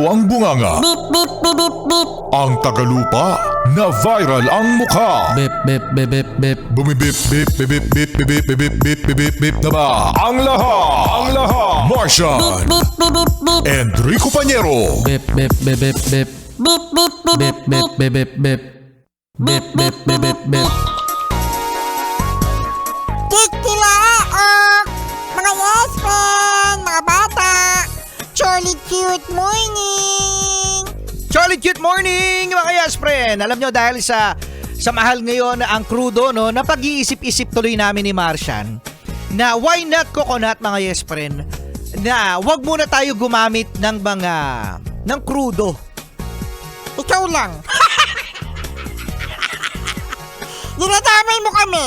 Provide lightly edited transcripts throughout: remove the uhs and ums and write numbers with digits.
Sundalo ang bunganga. Beep, beep, beep, beep, beep. Ang tagalupa na viral ang mukha. Bip, bip, bip, bip, bip. Bumibip, bip, bip, bip, bip, bip, bip, bip, bip, bip, bip, bip na ba? Ang lahat. Martian. Beep, beep, beep, beep. Enrico Pañero. Bip, bip, bip, bip, bip. Beep, beep, beep, Bip, beep, bip, bip, bip, bip. Bip, bip, bip, bip, bip. Tikilaok! Mga yes friend, mga bata! Jolly cute morning! Jolly cute morning mga yaspren! Alam nyo dahil sa mahal ngayon ang crudo, no, napag-iisip-isip tuloy namin ni Martian na why not coconut mga yaspren na wag muna tayo gumamit ng crudo. Ikaw lang! Dinadamay mo kami!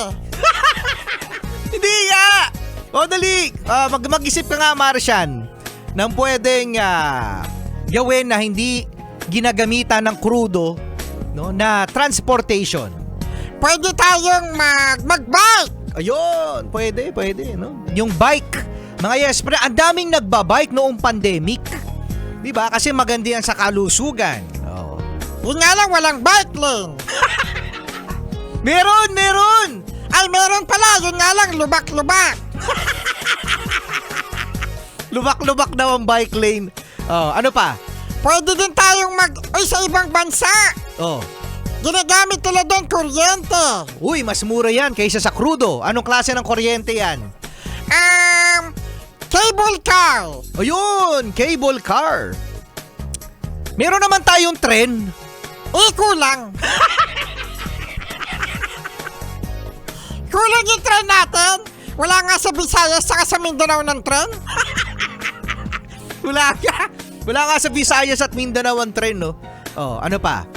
Hindi nga! O dali, mag-isip ka nga Martian ng pwedeng gawin na hindi ginagamitan ng crudo, no, na transportation. Pwede tayong mag-bike! Ayun, pwede, no? Yung bike. Mga yes, pre, ang daming nagbabike noong pandemic. 'Di ba? Kasi maganda yan sa kalusugan. Oh. Yun nga lang, walang bike lane! Meron! Ay, meron pala! Yun nga lang, lubak-lubak! Lubak-lubak daw ang bike lane. Oh, ano pa? Pwede din tayong sa ibang bansa! Oh. Ginagamit nila doon kuryente! Uy, mas mura yan kaysa sa crudo. Anong klase ng kuryente yan? Cable car! Ayun, cable car. Meron naman tayong tren. Kulang! Kulang yung tren natin! Wala nga sa Visayas saka sa Mindanao ng tren? Wala nga sa Visayas at Mindanao ang tren, no? Oh, ano pa?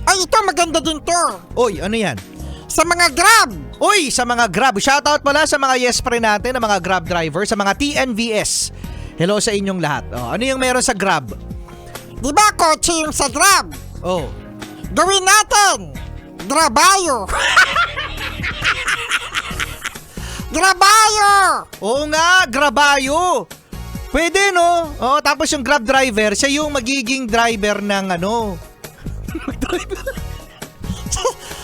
Ito maganda din to. Oy, ano yan? Sa mga Grab. Oy, sa mga Grab. Shoutout pala sa mga yes pre natin, na mga Grab driver, sa mga TNVS. Hello sa inyong lahat. Oh, ano yung meron sa Grab? Di ba kotse yung sa Grab? Oh. Gawin natin. Grabayo. Grabayo. Oo nga, Grabayo. Pwede, no? Oh, tapos yung Grab driver, siya yung magiging driver ng ano.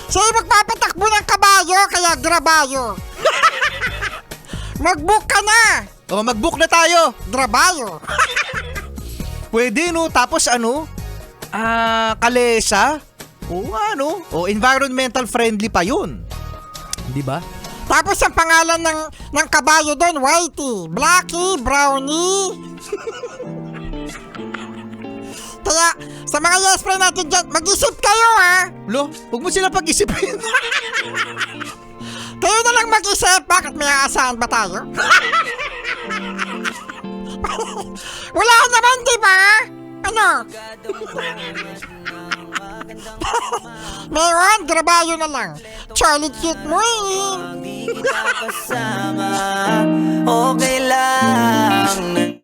Siya yung magpapatakbo ng kabayo, kaya Grabayo. Mag-book ka na. Oh, mag-book na tayo. Grabayo. Pwede, no? Tapos ano? Kalesa. Oo nga, no? O, environmental friendly pa yun. Di ba? Tapos ang pangalan ng kabayo doon, Whitey, Blackie, Brownie. Kaya sa mga yes friend natin dyan, mag-isip kayo ha. Lo, huwag mo sila pag-isipin. Kayo na lang mag-isip, bakit may aasahan ba tayo? Wala naman, di ba? Ano? Meron, Grabayo na lang. Charlie cute morning. Di kita kasama, okay lang.